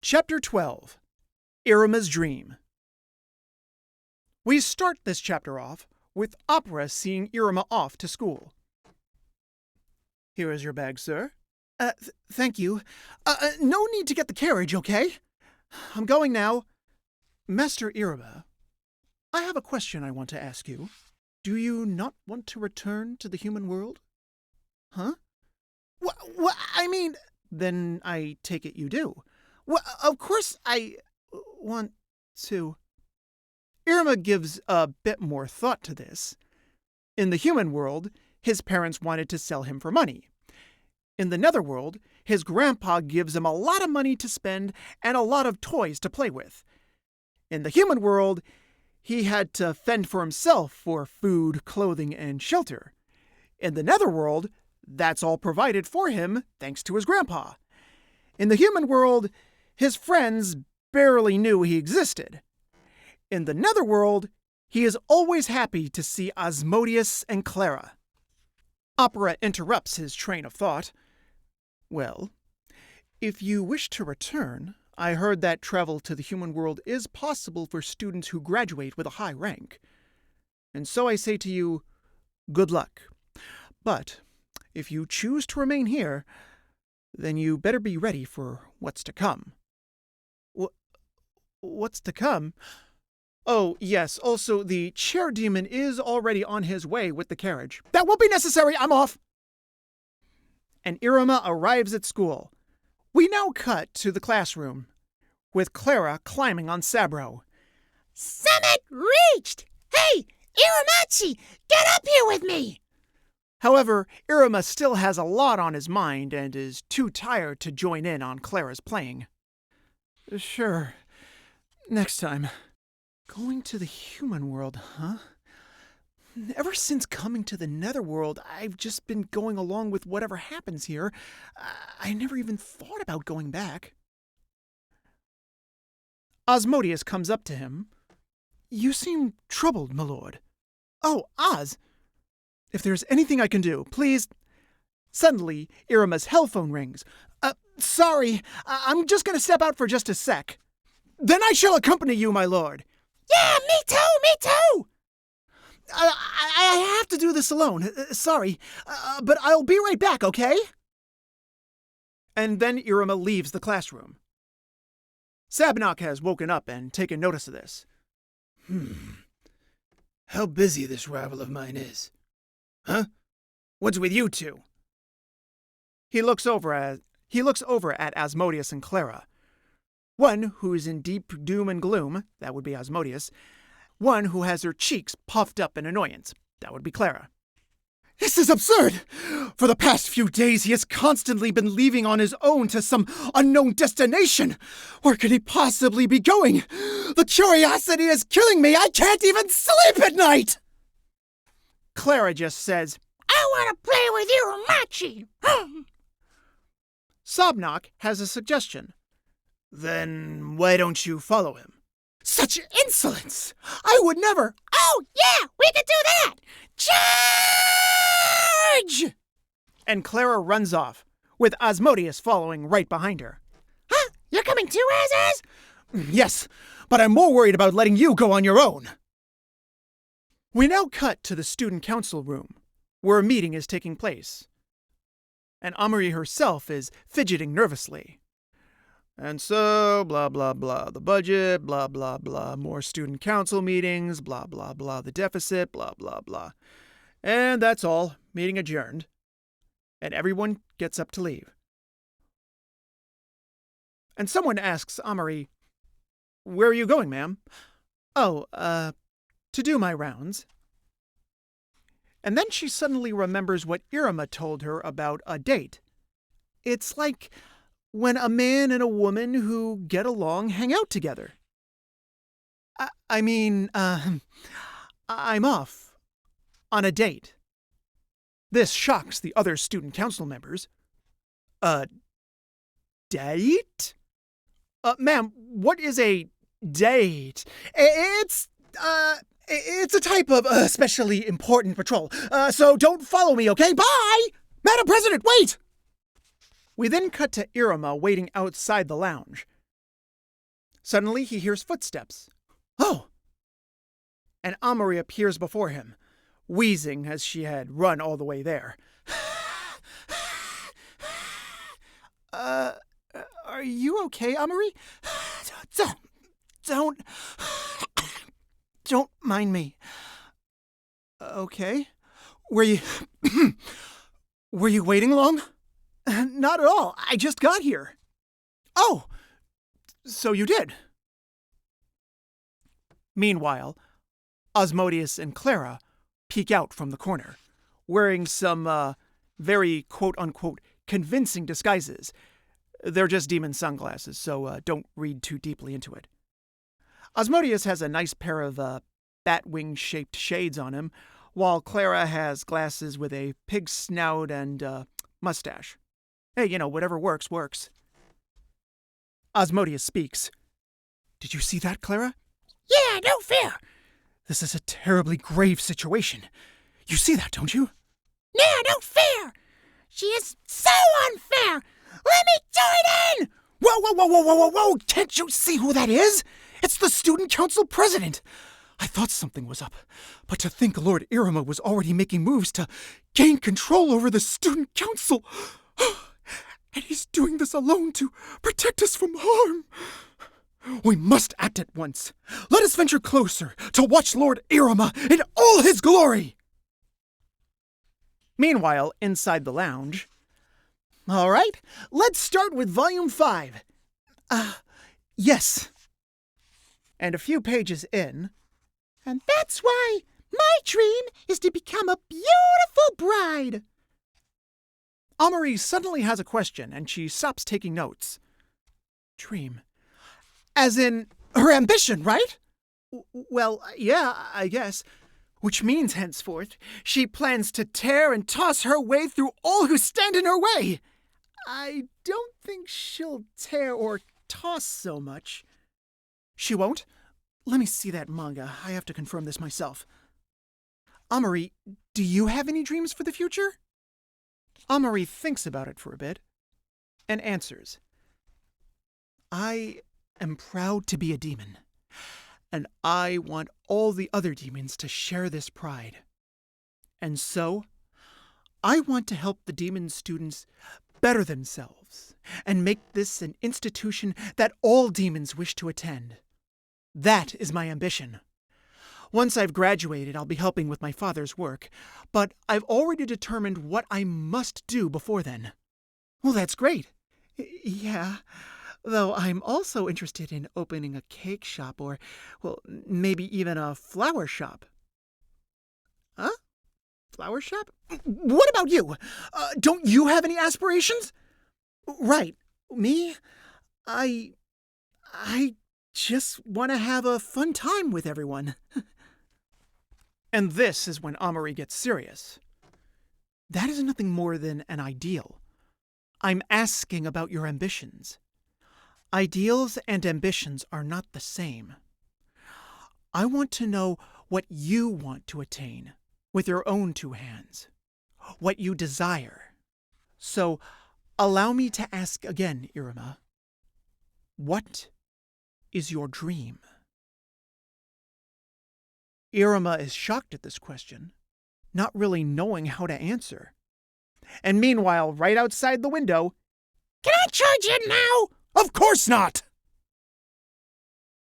Chapter 12 Iruma's Dream. We start this chapter off with Opera seeing Iruma off to school. Here is your bag, sir. Thank you. No need to get the carriage, okay? I'm going now. Master Iruma, I have a question I want to ask you. Do you not want to return to the human world? Huh? I mean... Then I take it you do. Well, of course I want to. Iruma gives a bit more thought to this. In the human world, his parents wanted to sell him for money. In the Netherworld, his grandpa gives him a lot of money to spend and a lot of toys to play with. In the human world, he had to fend for himself for food, clothing, and shelter. In the Netherworld, that's all provided for him thanks to his grandpa. In the human world, his friends barely knew he existed. In the Netherworld, he is always happy to see Asmodeus and Clara. Opera interrupts his train of thought. Well, if you wish to return, I heard that travel to the human world is possible for students who graduate with a high rank. And so I say to you, good luck. But if you choose to remain here, then you better be ready for what's to come. What's to come? Oh, yes, also the chair demon is already on his way with the carriage. That won't be necessary, I'm off! And Iruma arrives at school. We now cut to the classroom, with Clara climbing on Sabro. Summit reached! Hey, Irumachi, get up here with me! However, Iruma still has a lot on his mind and is too tired to join in on Clara's playing. Sure. Next time. Going to the human world, huh? Ever since coming to the Netherworld, I've just been going along with whatever happens here. I never even thought about going back. Asmodeus comes up to him. You seem troubled, my lord. Oh, Oz! If there's anything I can do, please... Suddenly, Iruma's hell phone rings. Sorry, I'm just going to step out for just a sec. Then I shall accompany you, my lord. Yeah, me too! I have to do this alone. Sorry, but I'll be right back, okay? And then Iruma leaves the classroom. Sabnok has woken up and taken notice of this. How busy this rival of mine is. Huh? What's with you two? He looks over at Asmodeus and Clara. One who is in deep doom and gloom, that would be Asmodeus. One who has her cheeks puffed up in annoyance, that would be Clara. This is absurd! For the past few days he has constantly been leaving on his own to some unknown destination. Where could he possibly be going? The curiosity is killing me! I can't even sleep at night! Clara just says, I want to play with Irumachi! Sabnok has a suggestion. Then why don't you follow him? Such insolence! I would never! Oh, yeah, we could do that! Charge! And Clara runs off, with Asmodeus following right behind her. Huh? You're coming too, Az? Yes, but I'm more worried about letting you go on your own. We now cut to the student council room, where a meeting is taking place. And Amari herself is fidgeting nervously. And so, blah, blah, blah, the budget, blah, blah, blah, more student council meetings, blah, blah, blah, the deficit, blah, blah, blah. And that's all. Meeting adjourned. And everyone gets up to leave. And someone asks Amari, Where are you going, ma'am? Oh, to do my rounds. And then she suddenly remembers what Iruma told her about a date. It's like when a man and a woman who get along hang out together. I'm off on a date. This shocks the other student council members. A date? Ma'am, what is a date? It's a type of especially important patrol. So don't follow me, okay? Bye! Madam President, wait! We then cut to Iruma waiting outside the lounge. Suddenly, he hears footsteps. Oh! And Amari appears before him, wheezing as she had run all the way there. Are you okay, Amari? Don't mind me. Okay. Were you waiting long? Not at all. I just got here. Oh, so you did. Meanwhile, Asmodeus and Clara peek out from the corner, wearing some, very quote-unquote convincing disguises. They're just demon sunglasses, so don't read too deeply into it. Asmodeus has a nice pair of bat-wing-shaped shades on him, while Clara has glasses with a pig snout and mustache. Hey, whatever works, works. Asmodeus speaks. Did you see that, Clara? Yeah, no fair. This is a terribly grave situation. You see that, don't you? Yeah, no fair. She is so unfair. Let me join in! Whoa! Can't you see who that is? It's the Student Council President. I thought something was up, but to think Lord Iruma was already making moves to gain control over the Student Council. And he's doing this alone to protect us from harm. We must act at once. Let us venture closer to watch Lord Iruma in all his glory. Meanwhile, inside the lounge... All right, let's start with Volume 5. Yes. And a few pages in... And that's why my dream is to become a beautiful bride. Amari suddenly has a question, and she stops taking notes. Dream. As in, her ambition, right? Well, yeah, I guess. Which means, henceforth, she plans to tear and toss her way through all who stand in her way. I don't think she'll tear or toss so much. She won't? Let me see that manga. I have to confirm this myself. Amari, do you have any dreams for the future? Amari thinks about it for a bit and answers. I am proud to be a demon, and I want all the other demons to share this pride. And so, I want to help the demon students better themselves and make this an institution that all demons wish to attend. That is my ambition. Once I've graduated, I'll be helping with my father's work, but I've already determined what I must do before then. Well, that's great. Yeah, though I'm also interested in opening a cake shop or, well, maybe even a flower shop. Huh? Flower shop? What about you? Don't you have any aspirations? Right. Me? I just want to have a fun time with everyone. And this is when Amari gets serious. That is nothing more than an ideal. I'm asking about your ambitions. Ideals and ambitions are not the same. I want to know what you want to attain with your own two hands, what you desire. So, allow me to ask again, Iruma. What is your dream? Iruma is shocked at this question, not really knowing how to answer. And meanwhile, right outside the window... Can I charge in now? Of course not!